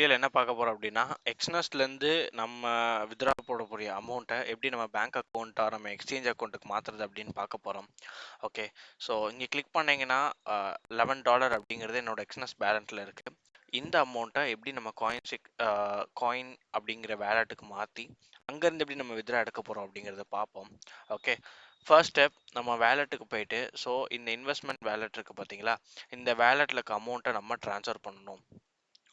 வீடியோவில் என்ன பார்க்க போகிறோம் அப்படின்னா எக்ஸ்னஸ்லேருந்து நம்ம வித்ரா போடக்கூடிய அமௌண்ட்டை எப்படி நம்ம பேங்க் அக்கௌண்ட்டாக நம்ம எக்ஸ்சேஞ்ச் அக்கௌண்ட்டுக்கு மாற்றுறது அப்படின்னு பார்க்க போகிறோம். ஓகே, ஸோ இங்கே கிளிக் பண்ணிங்கன்னா $11 அப்படிங்கிறது என்னோட எக்ஸ்னஸ் பேலண்ட்டில் இருக்குது. இந்த அமௌண்ட்டை எப்படி நம்ம காயின் அப்படிங்கிற வேலெட்டுக்கு மாற்றி அங்கேருந்து எப்படி நம்ம வித்ரா எடுக்க போகிறோம் அப்படிங்கிறத பார்ப்போம். ஓகே, ஃபர்ஸ்ட் ஸ்டெப் நம்ம வேலெட்டுக்கு போயிட்டு, ஸோ இந்த இன்வெஸ்ட்மெண்ட் வேலெட் இருக்குது பார்த்தீங்களா, இந்த வேலெட்டில் இருக்க அமௌண்ட்டை நம்ம ட்ரான்ஸ்ஃபர் பண்ணணும்.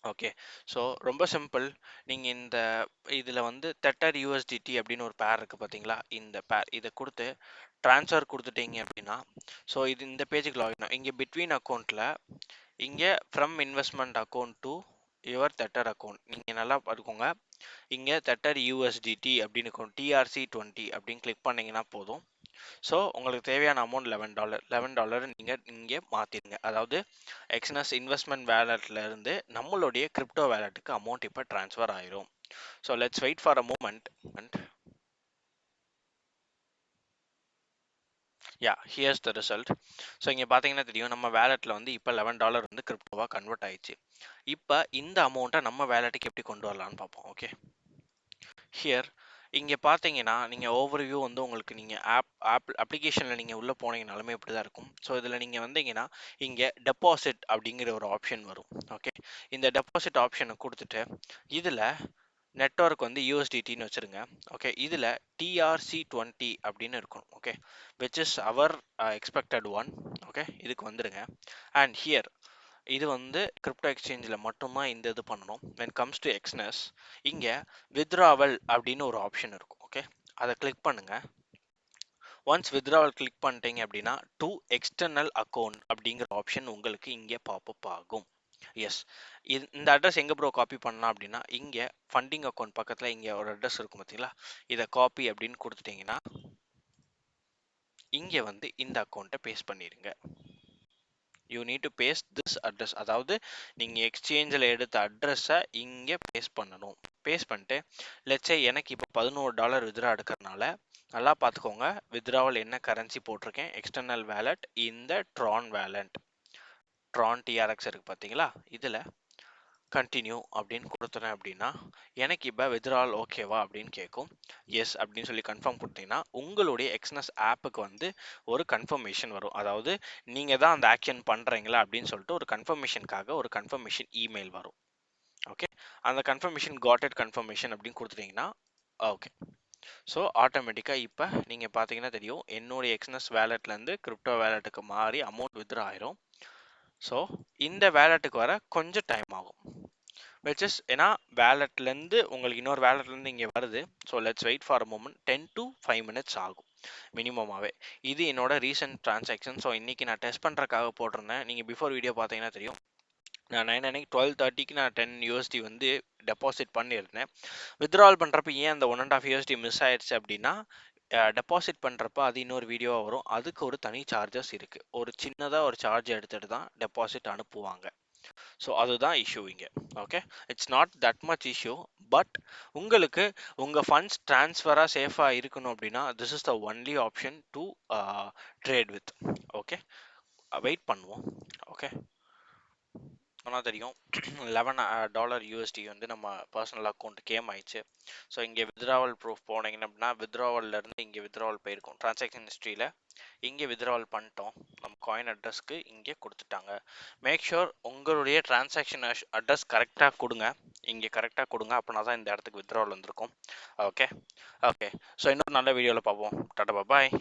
ஓகே, ஸோ ரொம்ப சிம்பிள். நீங்கள் இதில் வந்து தெட்டர் யூஎஸ்டிடி அப்படின்னு ஒரு பேர் இருக்குது பார்த்தீங்களா, இந்த பேர் இதை கொடுத்து ட்ரான்ஸ்ஃபர் கொடுத்துட்டீங்க அப்படின்னா, ஸோ இந்த பேஜுக்கு லாகின் இங்கே பிட்வீன் அக்கௌண்ட்டில் இங்கே from investment account to your other account நீங்கள் நல்லா பார்த்துக்கோங்க. இங்கே தெட்டர் யூஎஸ்டிடி அப்படின்னு TRC20 அப்படின்னு கிளிக் பண்ணிங்கன்னா போதும். ஸோ உங்களுக்கு தேவையான அமௌண்ட் $11 நீங்கள் இங்கே மாற்றிடுங்க. அதாவது எக்ஸ்னஸ் இன்வெஸ்ட்மெண்ட் வேலெட்லேருந்து நம்மளுடைய கிரிப்டோ வேலெட்டுக்கு அமௌண்ட் இப்போ ட்ரான்ஸ்ஃபர் ஆயிரும். So let's wait for a moment. Here's the result. So இங்கே பார்த்தீங்கன்னா தெரியும், நம்ம வேலெட்டில் வந்து இப்போ $11 வந்து கிரிப்டோவாக கன்வெர்ட் ஆயிடுச்சு. இப்போ இந்த அமௌண்ட்டை நம்ம வேலெட்டுக்கு எப்படி கொண்டு வரலான்னு பார்ப்போம். ஓகே, ஹியர் இங்கே பார்த்தீங்கன்னா நீங்கள் ஓவர்வியூ வந்து உங்களுக்கு நீங்கள் அப்ளிகேஷனில் நீங்கள் உள்ளே போனீங்கனாலுமே இப்படி தான் இருக்கும். ஸோ இதில் நீங்கள் வந்தீங்கன்னா இங்கே டெபாசிட் அப்படிங்கிற ஒரு ஆப்ஷன் வரும். ஓகே, இந்த டெபாசிட் ஆப்ஷனை கொடுத்துட்டு இதில் நெட்வொர்க் வந்து யூஎஸ்டிடின்னு வச்சுருங்க. ஓகே, இதில் TRC20 அப்படின்னு இருக்கும். Okay, which is our expected one. Okay, இதுக்கு வந்துடுங்க. அண்ட் ஹியர் இது வந்து கிரிப்டோ எக்ஸ்சேஞ்சில் மட்டும்தான் இந்த இது பண்ணணும். when comes to எக்ஸ்னஸ் இங்கே withdrawal அப்படின்னு ஒரு ஆப்ஷன் இருக்கும். ஓகே, அதை கிளிக் பண்ணுங்க. ஒன்ஸ் withdrawal கிளிக் பண்ணிட்டீங்க அப்படின்னா டு எக்ஸ்டர்னல் அக்கௌண்ட் அப்படிங்கிற ஆப்ஷன் உங்களுக்கு இங்கே பாப்அப் ஆகும். எஸ், இந்த அட்ரஸ் எங்கே ப்ரோ காப்பி பண்ணலாம் அப்படின்னா இங்கே ஃபண்டிங் அக்கௌண்ட் பக்கத்தில் இங்கே ஒரு அட்ரஸ் இருக்கும் பார்த்தீங்களா, இதை காப்பி அப்படின்னு கொடுத்துட்டீங்கன்னா இங்கே வந்து இந்த அக்கௌண்ட்டை பேஸ்ட் பண்ணிடுங்க. You need to paste this address, அதாவது நீங்கள் எக்ஸ்சேஞ்சில் எடுத்த அட்ரஸை இங்கே பேஸ்ட் பண்ணணும். பேஸ்ட் பண்ணிட்டு லெட்ஸே எனக்கு இப்போ $11 வித்ரா எடுக்கிறதுனால நல்லா பார்த்துக்கோங்க, வித்ராவல் என்ன கரன்சி போட்டிருக்கேன், எக்ஸ்டர்னல் வேலட் இந்த ட்ரான் வேலட், ட்ரான் TRX இருக்குது பார்த்தீங்களா, இதில் கண்டினியூ அப்படின்னு கொடுத்துறேன் அப்படின்னா எனக்கு இப்போ வித்ரால் ஓகேவா அப்படின்னு கேட்கும். எஸ் அப்படின்னு சொல்லி கன்ஃபார்ம் கொடுத்தீங்கன்னா உங்களுடைய எக்ஸ்னஸ் ஆப்புக்கு வந்து ஒரு கன்ஃபர்மேஷன் வரும். அதாவது நீங்கள் தான் அந்த ஆக்ஷன் பண்ணுறீங்களா அப்படின்னு சொல்லிட்டு ஒரு கன்ஃபர்மேஷனுக்காக ஒரு கன்ஃபர்மேஷன் இமெயில் வரும். ஓகே, அந்த கன்ஃபர்மேஷன் காட்டட் கன்ஃபர்மேஷன் அப்படின்னு கொடுத்துட்டீங்கன்னா ஓகே, ஸோ ஆட்டோமேட்டிக்காக இப்போ நீங்கள் பார்த்தீங்கன்னா தெரியும், என்னுடைய எக்ஸ்னஸ் வேலெட்லேருந்து கிரிப்டோ வேலெட்டுக்கு மாறி அமௌண்ட் வித்ரா ஆயிரும். ஸோ இந்த வேலெட்டுக்கு வர கொஞ்சம் டைம் ஆகும். which is ஏன்னா வேலெட்லேருந்து உங்களுக்கு இன்னொரு வேலெட்லேருந்து இங்கே வருது. So let's wait for a moment. 10 to 5 minutes ஆகும் மினிமமாகவே. இது என்னோட ரீசெண்ட் ட்ரான்சாக்ஷன். ஸோ இன்றைக்கி நான் டெஸ்ட் பண்ணுறக்காக போட்டிருந்தேன். நீங்கள் பிஃபோர் வீடியோ பார்த்தீங்கன்னா தெரியும், நான் 12:30க்கு நான் $10 வந்து டெபாசிட் பண்ணியிருந்தேன். வித்ட்ராவல் பண்ணுறப்ப ஏன் அந்த $1.5 மிஸ் ஆயிடுச்சு அப்படின்னா, டெபாசிட் பண்ணுறப்ப அது இன்னொரு வீடியோவாக வரும். அதுக்கு ஒரு தனி சார்ஜஸ் இருக்குது. ஒரு சின்னதாக ஒரு சார்ஜ் எடுத்துகிட்டு தான் டெபாசிட் அனுப்புவாங்க. ஸோ அதுதான் இஷ்யூ இங்கே. Okay, it's not that much issue. But உங்களுக்கு உங்கள் ஃபண்ட்ஸ் ட்ரான்ஸ்ஃபராக சேஃபாக இருக்கணும் அப்படின்னா this is the only option to trade with. Okay, வெயிட் பண்ணுவோம். ஓகே, ஆனால் தெரியும் $11 வந்து நம்ம பர்சனல் அக்கௌண்ட் கேம் ஆயிடுச்சு. ஸோ இங்கே வித்ட்ராவல் ப்ரூஃப் போனீங்கன்னா அப்படின்னா வித்ட்ராவல்லேருந்து இங்கே வித்ட்ராவல் போயிருக்கும். ட்ரான்சாக்ஷன் ஹிஸ்ட்ரியில் இங்கே வித்ட்ராவல் பண்ணிட்டோம், நம்ம காயின் அட்ரஸ்க்கு இங்கே கொடுத்துட்டாங்க. மேக் ஷூர் உங்களுடைய ட்ரான்சாக்ஷன் அட்ரஸ் கரெக்டாக கொடுங்க, இங்கே கரெக்டாக கொடுங்க, அப்படின்னா தான் இந்த இடத்துக்கு வித்ட்ராவல் வந்திருக்கும். ஓகே, ஸோ இன்னொரு நல்ல வீடியோவில் பார்ப்போம். டாடா பாய்.